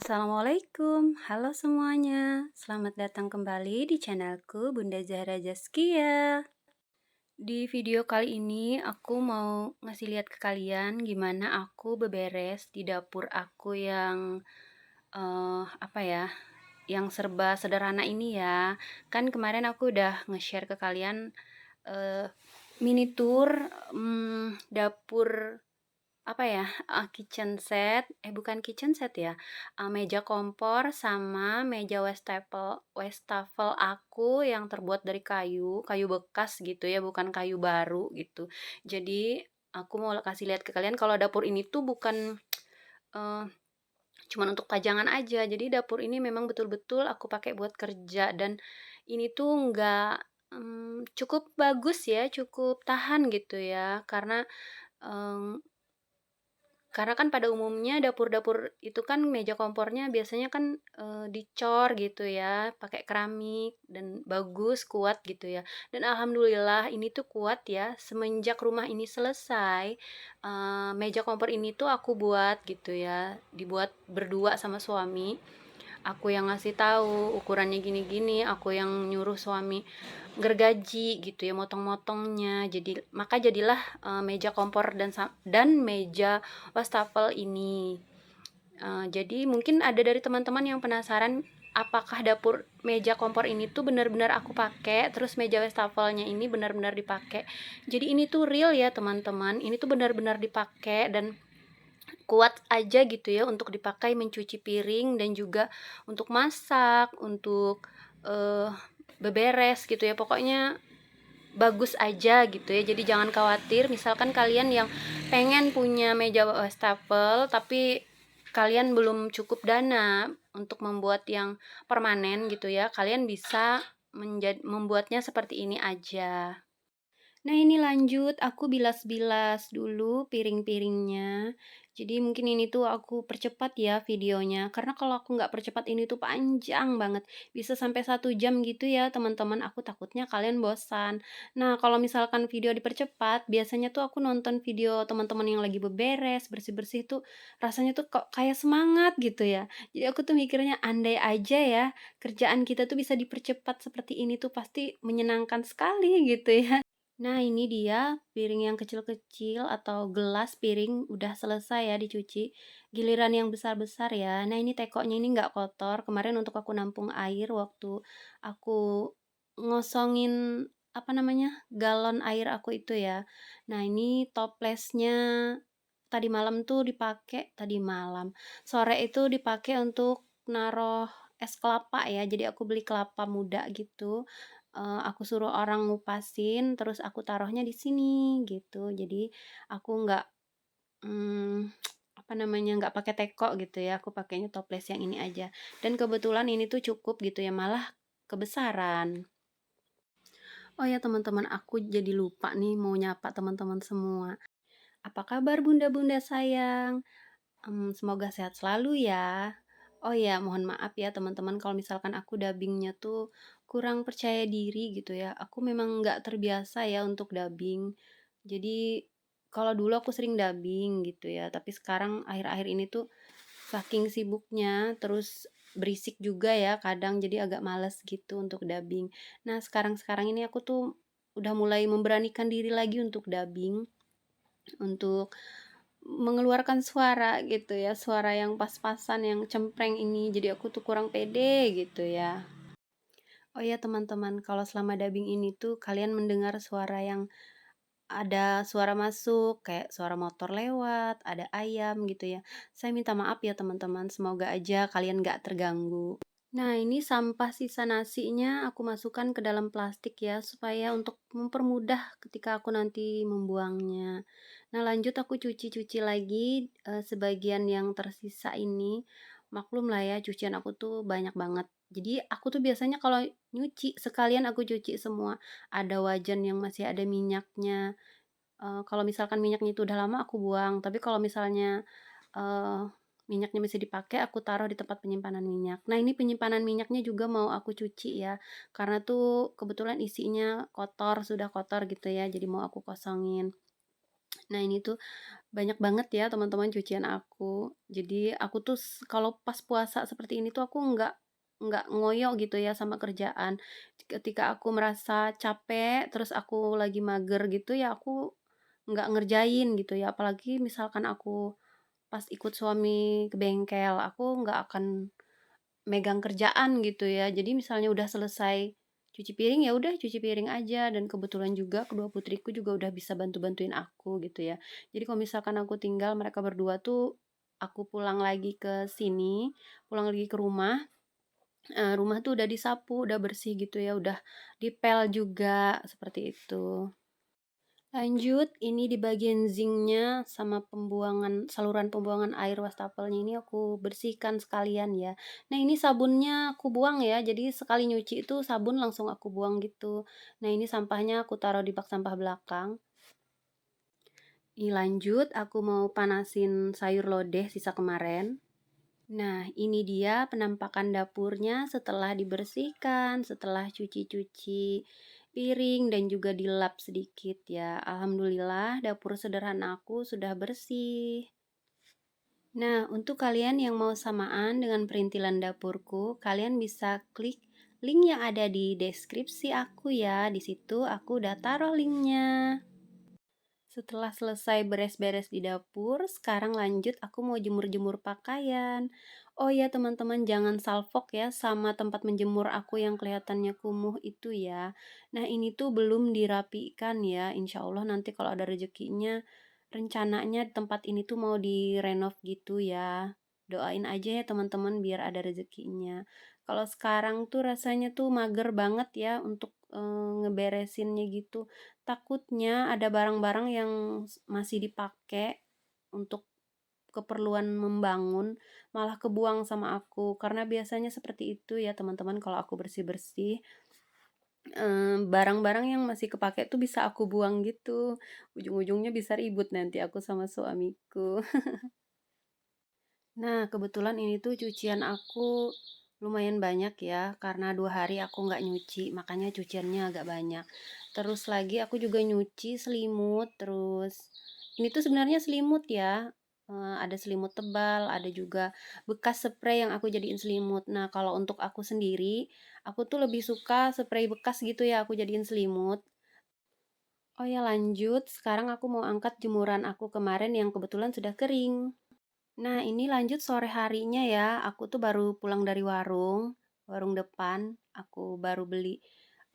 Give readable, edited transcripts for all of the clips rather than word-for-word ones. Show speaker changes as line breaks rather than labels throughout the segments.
Assalamualaikum, halo semuanya. Selamat datang kembali di channelku Bunda Zahra Zaskia. Di video kali ini aku mau ngasih lihat ke kalian gimana aku beberes di dapur aku yang apa ya, yang serba sederhana ini ya. Kan kemarin aku udah nge-share ke kalian eh, mini tour dapur apa ya, kitchen set, bukan kitchen set ya, meja kompor sama meja wastafel aku yang terbuat dari kayu, kayu bekas gitu ya, bukan kayu baru gitu. Jadi aku mau kasih lihat ke kalian kalau dapur ini tuh bukan, eee, cuman untuk pajangan aja. Jadi dapur ini memang betul-betul aku pakai buat kerja dan ini tuh nggak, cukup bagus ya, cukup tahan gitu ya, mmm karena kan pada umumnya dapur-dapur itu kan meja kompornya biasanya kan, dicor gitu ya, pakai keramik dan bagus, kuat gitu ya. Dan alhamdulillah ini tuh kuat ya, semenjak rumah ini selesai, meja kompor ini tuh aku buat gitu ya, dibuat berdua sama suami. Aku yang ngasih tahu ukurannya gini-gini, aku yang nyuruh suami gergaji gitu ya, motong-motongnya. Jadilah, meja kompor dan meja wastafel ini. Jadi mungkin ada dari teman-teman yang penasaran apakah dapur meja kompor ini tuh benar-benar aku pakai, terus meja wastafelnya ini benar-benar dipakai. Jadi ini tuh real ya teman-teman, ini tuh benar-benar dipakai dan kuat aja gitu ya untuk dipakai mencuci piring dan juga untuk masak, untuk, eee, beberes gitu ya, pokoknya bagus aja gitu ya. Jadi jangan khawatir misalkan kalian yang pengen punya meja wastafel tapi kalian belum cukup dana untuk membuat yang permanen gitu ya, kalian bisa membuatnya seperti ini aja. Nah ini lanjut, aku bilas-bilas dulu piring-piringnya. Jadi mungkin ini tuh aku percepat ya videonya, karena kalau aku nggak percepat ini tuh panjang banget. Bisa sampai 1 jam gitu ya teman-teman, aku takutnya kalian bosan. Nah kalau misalkan video dipercepat, biasanya tuh aku nonton video teman-teman yang lagi beberes, bersih-bersih tuh rasanya tuh kok kayak semangat gitu ya. Jadi aku tuh mikirnya andai aja ya kerjaan kita tuh bisa dipercepat seperti ini tuh pasti menyenangkan sekali gitu ya. Nah, ini dia piring yang kecil-kecil atau gelas piring udah selesai ya dicuci. Giliran yang besar-besar ya. Nah, ini tekonya ini nggak kotor. Kemarin untuk aku nampung air waktu aku ngosongin apa namanya galon air aku itu ya. Nah, ini toplesnya tadi malam tuh dipakai tadi malam. Sore itu dipakai untuk naruh es kelapa ya. Jadi aku beli kelapa muda gitu. Aku suruh orang ngupasin, terus aku taruhnya di sini, gitu. Jadi aku nggak, mmm, apa namanya, nggak pakai teko gitu ya, aku pakainya toples yang ini aja. Dan kebetulan ini tuh cukup gitu ya, malah kebesaran. Oh ya teman-teman, aku jadi lupa nih mau nyapa teman-teman semua. Apa kabar bunda-bunda sayang? Semoga sehat selalu ya. Oh ya, mohon maaf ya teman-teman kalau misalkan aku dubbingnya tuh kurang percaya diri gitu ya. Aku memang nggak terbiasa ya untuk dubbing. Jadi kalau dulu aku sering dubbing gitu ya, tapi sekarang akhir-akhir ini tuh saking sibuknya terus berisik juga ya kadang jadi agak males gitu untuk dubbing. Nah, sekarang-sekarang ini aku tuh udah mulai memberanikan diri lagi untuk dubbing, untuk mengeluarkan suara gitu ya, suara yang pas-pasan, yang cempreng ini, jadi aku tuh kurang pede gitu ya. Oh ya teman-teman, kalau selama dubbing ini tuh kalian mendengar suara yang ada suara masuk, kayak suara motor lewat, ada ayam gitu ya. Saya minta maaf ya teman-teman, semoga aja kalian nggak terganggu. Nah, ini sampah sisa nasinya aku masukkan ke dalam plastik ya, supaya untuk mempermudah ketika aku nanti membuangnya. Nah, lanjut aku cuci-cuci lagi sebagian yang tersisa ini. Maklum lah ya, cucian aku tuh banyak banget. Jadi, aku tuh biasanya kalau nyuci, sekalian aku cuci semua. Ada wajan yang masih ada minyaknya. Kalau misalkan minyaknya itu udah lama, aku buang. Tapi kalau misalnya Eee, minyaknya masih dipakai, aku taruh di tempat penyimpanan minyak. Nah, ini penyimpanan minyaknya juga mau aku cuci ya, karena tuh kebetulan isinya kotor, sudah kotor gitu ya, jadi mau aku kosongin. Nah, ini tuh Banyak banget ya teman-teman cucian aku. Jadi aku tuh kalau pas puasa seperti ini tuh aku nggak ngoyo gitu ya sama kerjaan. Ketika aku merasa capek, terus aku lagi mager gitu ya aku nggak ngerjain gitu ya. Apalagi misalkan aku pas ikut suami ke bengkel, aku nggak akan megang kerjaan gitu ya. Jadi misalnya udah selesai cuci piring, ya udah cuci piring aja, dan kebetulan juga kedua putriku juga udah bisa bantu-bantuin aku gitu ya. Jadi kalau misalkan aku tinggal mereka berdua tuh, aku pulang lagi ke sini, pulang lagi ke rumah, rumah tuh udah disapu, udah bersih gitu ya, udah dipel juga, seperti itu. Lanjut, ini di bagian zinc-nya sama saluran pembuangan air wastafelnya ini aku bersihkan sekalian ya. Nah, ini sabunnya aku buang ya, jadi sekali nyuci itu sabun langsung aku buang gitu. Nah, ini sampahnya aku taruh di bak sampah belakang. Ini lanjut, aku mau panasin sayur lodeh sisa kemarin. Nah, ini dia penampakan dapurnya setelah dibersihkan, setelah cuci-cuci piring dan juga dilap sedikit ya. Alhamdulillah dapur sederhana aku sudah bersih. Nah, untuk kalian yang mau samaan dengan perintilan dapurku, kalian bisa klik link yang ada di deskripsi aku ya. Di situ aku udah taruh linknya. Setelah selesai beres-beres di dapur, sekarang lanjut aku mau jemur-jemur pakaian. Oh ya teman-teman, jangan salfok ya sama tempat menjemur aku yang kelihatannya kumuh itu ya. Nah ini tuh belum dirapikan ya, insya Allah nanti kalau ada rezekinya, rencananya tempat ini tuh mau direnov gitu ya. Doain aja ya teman-teman biar ada rezekinya. Kalau sekarang tuh rasanya tuh mager banget ya untuk ngeberesinnya gitu. Takutnya ada barang-barang yang masih dipakai untuk keperluan membangun, malah kebuang sama aku. Karena biasanya seperti itu ya teman-teman kalau aku bersih-bersih, barang-barang yang masih kepake tuh bisa aku buang gitu. Ujung-ujungnya bisa ribut nanti aku sama suamiku. Nah, kebetulan ini tuh cucian aku lumayan banyak ya, karena 2 hari aku nggak nyuci, makanya cuciannya agak banyak. Terus lagi aku juga nyuci selimut, terus ini tuh sebenarnya selimut ya, ada selimut tebal, ada juga bekas spray yang aku jadiin selimut. Nah, kalau untuk aku sendiri, aku tuh lebih suka spray bekas gitu ya, aku jadiin selimut. Oh ya lanjut, sekarang aku mau angkat jemuran aku kemarin yang kebetulan sudah kering. Nah, ini lanjut sore harinya ya. Aku tuh baru pulang dari warung depan. Aku baru beli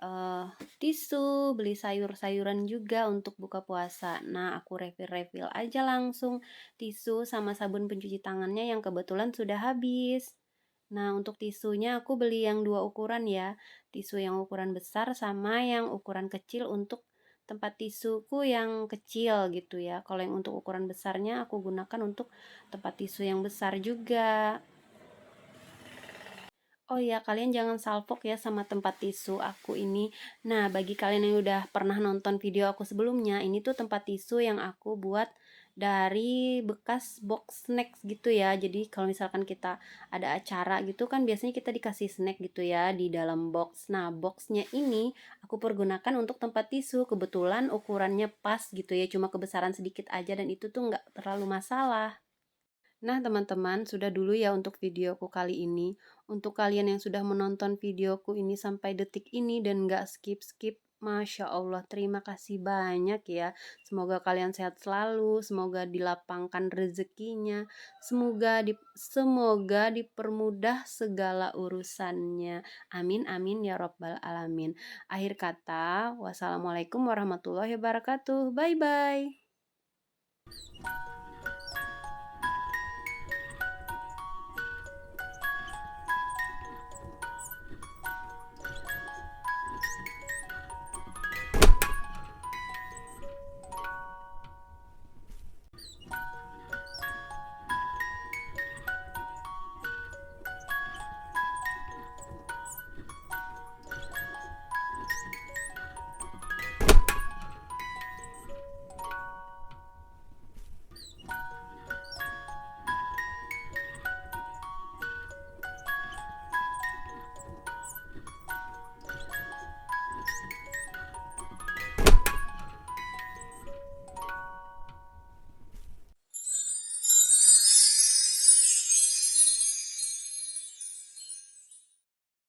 eh, tisu, beli sayur-sayuran juga untuk buka puasa. Nah, aku refill-refill aja langsung tisu sama sabun pencuci tangannya yang kebetulan sudah habis. Nah, untuk tisunya aku beli yang dua ukuran ya. Tisu yang ukuran besar sama yang ukuran kecil untuk tempat tisuku yang kecil gitu ya. Kalau yang untuk ukuran besarnya aku gunakan untuk tempat tisu yang besar juga. Oh ya, kalian jangan salfok ya sama tempat tisu aku ini. Nah, bagi kalian yang udah pernah nonton video aku sebelumnya, ini tuh tempat tisu yang aku buat dari bekas box snack gitu ya. Jadi kalau misalkan kita ada acara gitu kan biasanya kita dikasih snack gitu ya di dalam box. Nah, boxnya ini aku pergunakan untuk tempat tisu. Kebetulan ukurannya pas gitu ya, cuma kebesaran sedikit aja dan itu tuh nggak terlalu masalah. Nah, teman-teman, sudah dulu ya untuk videoku kali ini. Untuk kalian yang sudah menonton videoku ini sampai detik ini dan gak skip-skip, Masya Allah, terima kasih banyak ya. Semoga kalian sehat selalu, semoga dilapangkan rezekinya, semoga dipermudah segala urusannya. Amin, amin, ya Rabbal Alamin. Akhir kata, wassalamualaikum warahmatullahi wabarakatuh. Bye-bye.